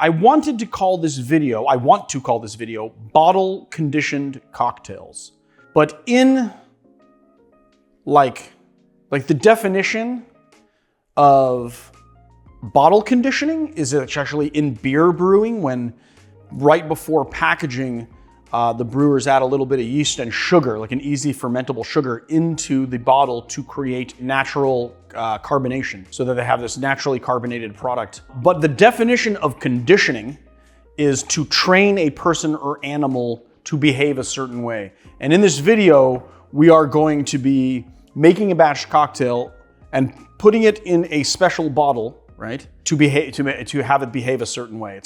I want to call this video bottle conditioned cocktails. But in like the definition of bottle conditioning is it's actually in beer brewing when right before packaging, the brewers add a little bit of yeast and sugar, like an easy fermentable sugar, into the bottle to create natural carbonation so that they have this naturally carbonated product. But the definition of conditioning is to train a person or animal to behave a certain way. And in this video, we are going to be making a batch cocktail and putting it in a special bottle, right? To have it behave a certain way.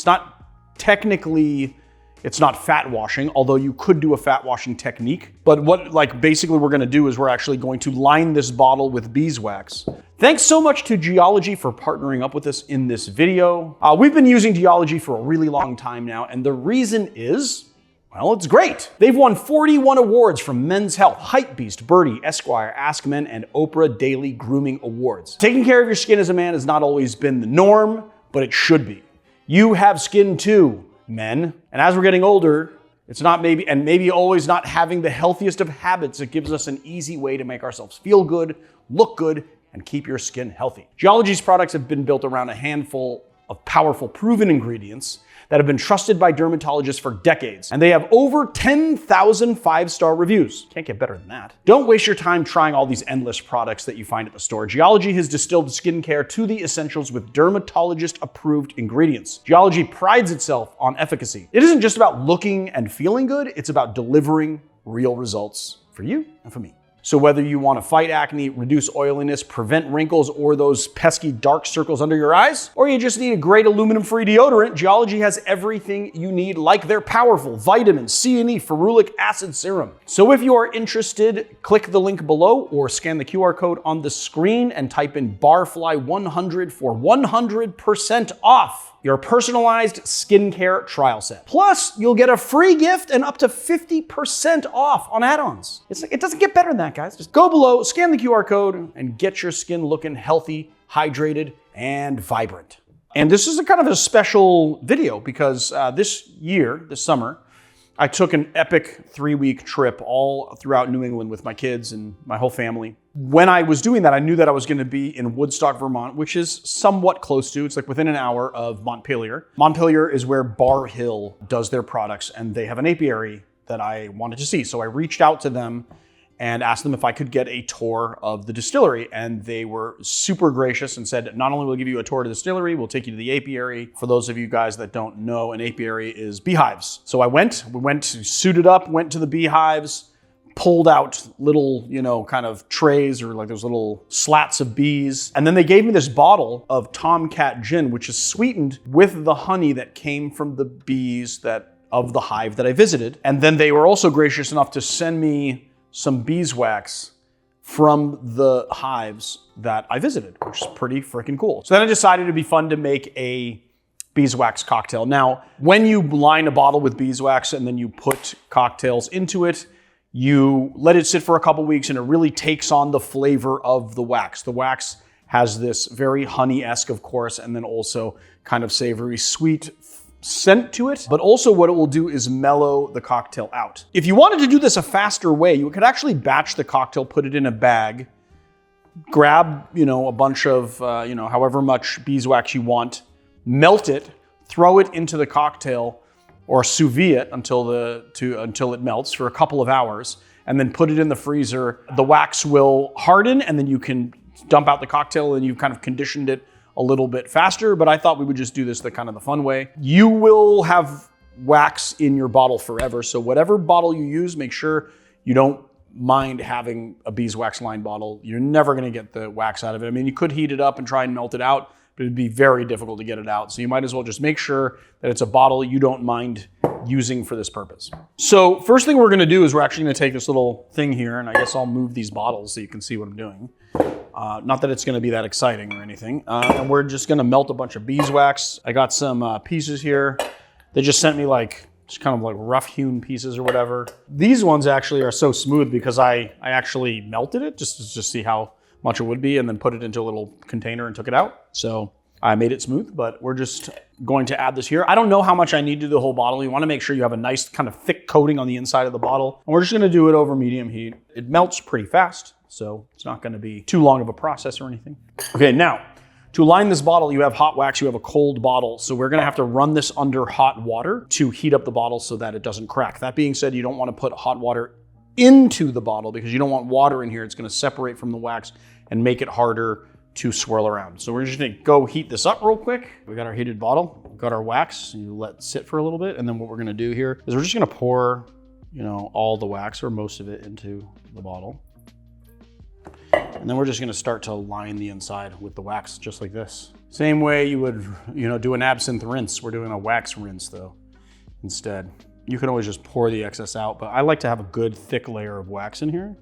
It's not fat washing, although you could do a fat washing technique. But what basically we're gonna do is we're actually going to line this bottle with beeswax. Thanks so much to Geology for partnering up with us in this video. We've been using Geology for a really long time now, and the reason is, well, it's great. They've won 41 awards from Men's Health, Hypebeast, Birdie, Esquire, Ask Men, and Oprah Daily Grooming Awards. Taking care of your skin as a man has not always been the norm, but it should be. You have skin too, men. And as we're getting older, it's not maybe always not having the healthiest of habits. It gives us an easy way to make ourselves feel good, look good, and keep your skin healthy. Geology's products have been built around a handful of powerful, proven ingredients that have been trusted by dermatologists for decades. And they have over 10,000 five-star reviews. Can't get better than that. Don't waste your time trying all these endless products that you find at the store. Geology has distilled skincare to the essentials with dermatologist-approved ingredients. Geology prides itself on efficacy. It isn't just about looking and feeling good, it's about delivering real results for you and for me. So whether you want to fight acne, reduce oiliness, prevent wrinkles or those pesky dark circles under your eyes, or you just need a great aluminum-free deodorant, Geology has everything you need, like their powerful vitamin C and E ferulic acid serum. So if you are interested, click the link below or scan the QR code on the screen and type in BARFLY100 for 100% off your personalized skincare trial set. Plus, you'll get a free gift and up to 50% off on add-ons. It doesn't get better than that, guys. Just go below, scan the QR code, and get your skin looking healthy, hydrated, and vibrant. And this is a kind of a special video because this summer, I took an epic 3-week trip all throughout New England with my kids and my whole family. When I was doing that, I knew that I was going to be in Woodstock, Vermont, which is somewhat close to, it's like within an hour of Montpelier. Montpelier is where Bar Hill does their products, and they have an apiary that I wanted to see. So I reached out to them and asked them if I could get a tour of the distillery. And they were super gracious and said, not only will we give you a tour to the distillery, we'll take you to the apiary. For those of you guys that don't know, an apiary is beehives. So we went suited up, went to the beehives, pulled out little, kind of trays or like those little slats of bees. And then they gave me this bottle of Tomcat gin, which is sweetened with the honey that came from the bees of the hive that I visited. And then they were also gracious enough to send me some beeswax from the hives that I visited, which is pretty freaking cool. So then I decided it'd be fun to make a beeswax cocktail. Now, when you line a bottle with beeswax and then you put cocktails into it, you let it sit for a couple weeks and it really takes on the flavor of the wax. The wax has this very honey-esque, of course, and then also kind of savory, sweet scent to it, but also what it will do is mellow the cocktail out. If you wanted to do this a faster way, you could actually batch the cocktail, put it in a bag, grab, a bunch of, however much beeswax you want, melt it, throw it into the cocktail, or sous vide it until it melts for a couple of hours, and then put it in the freezer. The wax will harden, and then you can dump out the cocktail, and you've kind of conditioned it a little bit faster, but I thought we would just do this the kind of the fun way. You will have wax in your bottle forever, so whatever bottle you use, make sure you don't mind having a beeswax lined bottle. You're never gonna get the wax out of it. I mean, you could heat it up and try and melt it out, but it'd be very difficult to get it out. So you might as well just make sure that it's a bottle you don't mind using for this purpose. So first thing we're gonna do is we're actually gonna take this little thing here, and I guess I'll move these bottles so you can see what I'm doing. Not that it's gonna be that exciting or anything. And we're just gonna melt a bunch of beeswax. I got some pieces here. They just sent me just kind of like rough hewn pieces or whatever. These ones actually are so smooth because I actually melted it just to see how much it would be and then put it into a little container and took it out. So I made it smooth, but we're just going to add this here. I don't know how much I need to do the whole bottle. You want to make sure you have a nice kind of thick coating on the inside of the bottle. And we're just going to do it over medium heat. It melts pretty fast, so it's not going to be too long of a process or anything. Okay, now, to line this bottle, you have hot wax, you have a cold bottle. So we're going to have to run this under hot water to heat up the bottle so that it doesn't crack. That being said, you don't want to put hot water into the bottle because you don't want water in here. It's going to separate from the wax and make it harder to swirl around. So we're just going to go heat this up real quick. We got our heated bottle, we've got our wax, you let it sit for a little bit. And then what we're going to do here is we're just going to pour, all the wax or most of it into the bottle. And then we're just going to start to line the inside with the wax just like this. Same way you would, do an absinthe rinse. We're doing a wax rinse though instead. You can always just pour the excess out, but I like to have a good thick layer of wax in here.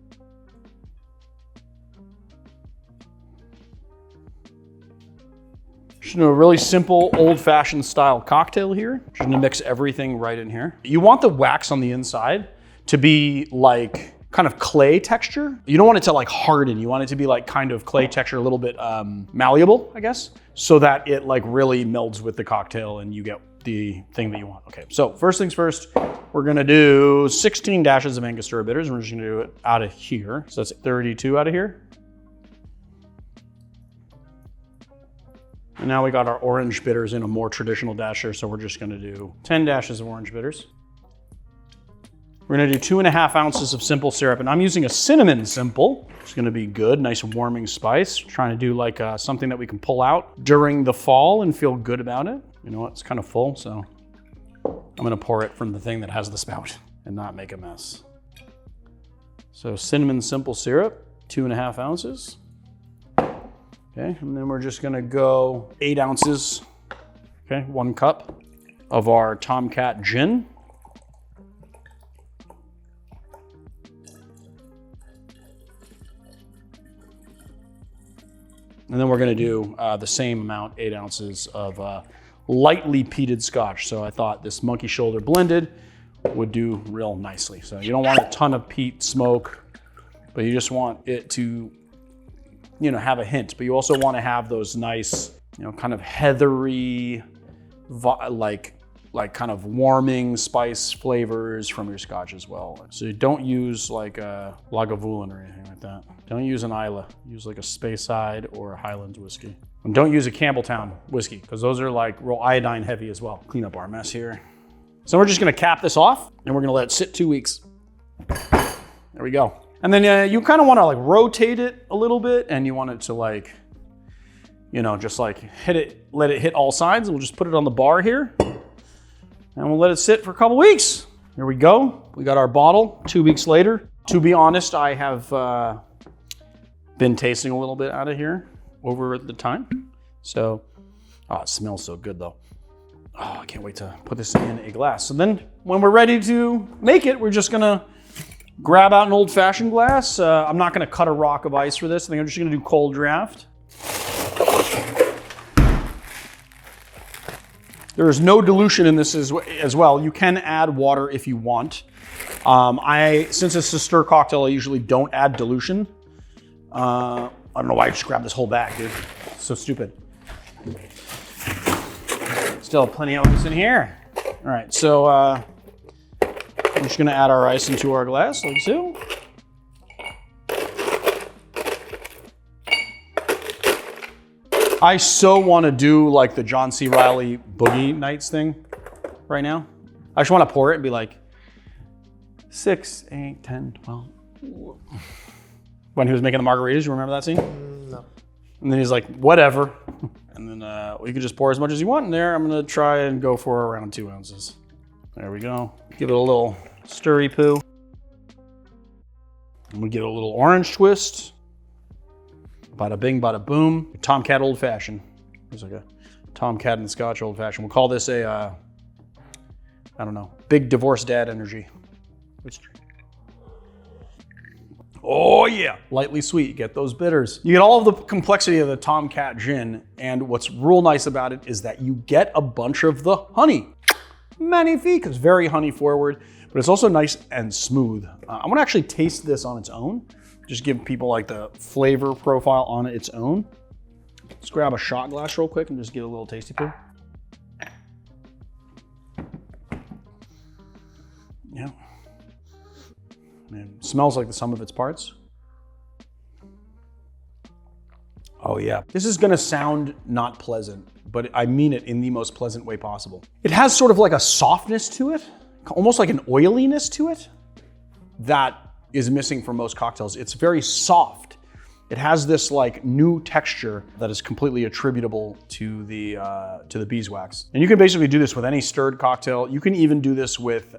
Just a really simple old-fashioned style cocktail here. Just gonna mix everything right in here. You want the wax on the inside to be like kind of clay texture. You don't want it to like harden. You want it to be like kind of clay texture, a little bit malleable, I guess, so that it like really melds with the cocktail and you get the thing that you want. Okay, so first things first, we're gonna do 16 dashes of Angostura bitters. We're just gonna do it out of here. So that's 32 out of here. And now we got our orange bitters in a more traditional dasher, so we're just gonna do 10 dashes of orange bitters. We're gonna do 2.5 ounces of simple syrup, and I'm using a cinnamon simple. It's gonna be good, nice warming spice. Trying to do like something that we can pull out during the fall and feel good about it. You know what, it's kind of full, so I'm gonna pour it from the thing that has the spout and not make a mess. So cinnamon simple syrup, 2.5 ounces. Okay, and then we're just gonna go 8 ounces, okay, 1 cup of our Tomcat gin. And then we're gonna do the same amount, 8 ounces of lightly peated Scotch. So I thought this monkey shoulder blended would do real nicely. So you don't want a ton of peat smoke, but you just want it to, have a hint. But you also want to have those nice, kind of heathery, like kind of warming spice flavors from your Scotch as well. So you don't use like a Lagavulin or anything like that. Don't use an Islay. Use like a Speyside or a Highlands whiskey. And don't use a Campbelltown whiskey because those are like real iodine heavy as well. Clean up our mess here. So we're just gonna cap this off and we're gonna let it sit 2 weeks. There we go. And then you kind of want to like rotate it a little bit and you want it to like, just like hit it, let it hit all sides. We'll just put it on the bar here and we'll let it sit for a couple weeks. Here we go. We got our bottle 2 weeks later. To be honest, I have been tasting a little bit out of here over the time. So, it smells so good though. Oh, I can't wait to put this in a glass. So then when we're ready to make it, we're just gonna grab out an old fashioned glass. I'm not gonna cut a rock of ice for this. I think I'm just gonna do cold draft. There is no dilution in this as well. You can add water if you want. Since it's a stir cocktail, I usually don't add dilution. I don't know why I just grabbed this whole bag, dude. So stupid. Still plenty of this in here. All right, so I'm just gonna add our ice into our glass, like so. I so wanna do like the John C. Reilly Boogie Nights thing right now. I just wanna pour it and be like, 6, 8, 10, 12. When he was making the margaritas, you remember that scene? No. And then he's like, whatever. And then you can just pour as much as you want in there. I'm gonna try and go for around 2 ounces. There we go. Give it a little stirry poo. And we get a little orange twist. Bada bing, bada boom. Tomcat Old Fashioned. There's like a Tomcat and Scotch Old Fashioned. We'll call this a, I don't know, big divorced dad energy. Oh yeah, lightly sweet, get those bitters. You get all of the complexity of the Tomcat gin, and what's real nice about it is that you get a bunch of the honey. Magnifique, it's very honey forward, but it's also nice and smooth. I wanna actually taste this on its own, just give people like the flavor profile on its own. Let's grab a shot glass real quick and just get a little tasty pour. Yeah. And it smells like the sum of its parts. Oh yeah. This is gonna sound not pleasant, but I mean it in the most pleasant way possible. It has sort of like a softness to it, almost like an oiliness to it that is missing from most cocktails. It's very soft. It has this like new texture that is completely attributable to the beeswax. And you can basically do this with any stirred cocktail. You can even do this with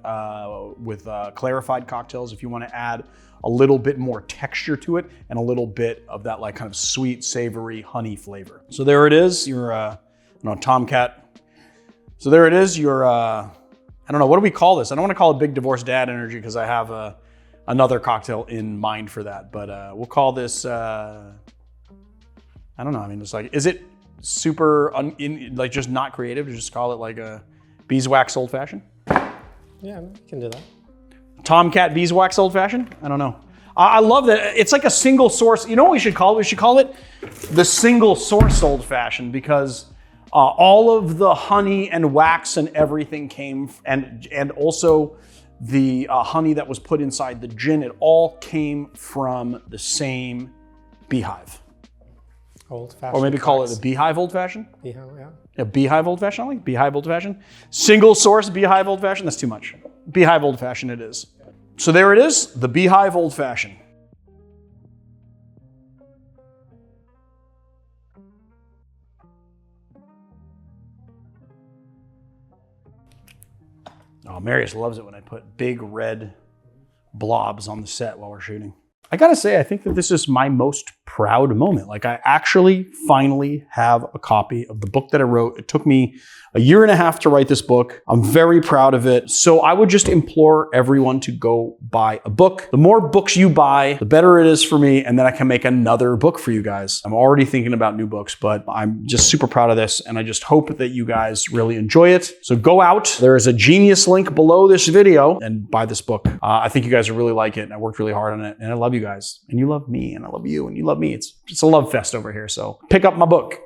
clarified cocktails if you want to add a little bit more texture to it and a little bit of that like kind of sweet, savory honey flavor. So there it is, your Tomcat. So there it is, your I don't know, what do we call this? I don't want to call it Big Divorced Dad Energy because I have another cocktail in mind for that, but we'll call this, I don't know, I mean, it's like, is it super, like just not creative to just call it like a Beeswax Old Fashioned? Yeah, we can do that. Tomcat Beeswax Old Fashioned? I don't know. I love that. It's like a single source. You know what we should call it? We should call it the single source Old Fashioned because all of the honey and wax and everything came, and also the honey that was put inside the gin, it all came from the same beehive. Old Fashioned. Or maybe call it a Beehive Old Fashioned? Beehive, yeah. A Beehive Old Fashioned, I like Beehive Old Fashioned. Single source Beehive Old Fashioned, that's too much. Beehive Old Fashioned it is. So there it is, the Beehive Old Fashioned. Oh, Marius loves it when I put big red blobs on the set while we're shooting. I gotta say, I think that this is my most proud moment. Like I actually finally have a copy of the book that I wrote. It took me a year and a half to write this book. I'm very proud of it. So I would just implore everyone to go buy a book. The more books you buy, the better it is for me. And then I can make another book for you guys. I'm already thinking about new books, but I'm just super proud of this. And I just hope that you guys really enjoy it. So go out. There is a Genius link below this video and buy this book. I think you guys will really like it. And I worked really hard on it. And I love you guys. And you love me. And I love you. And you love me. It's a love fest over here. So pick up my book.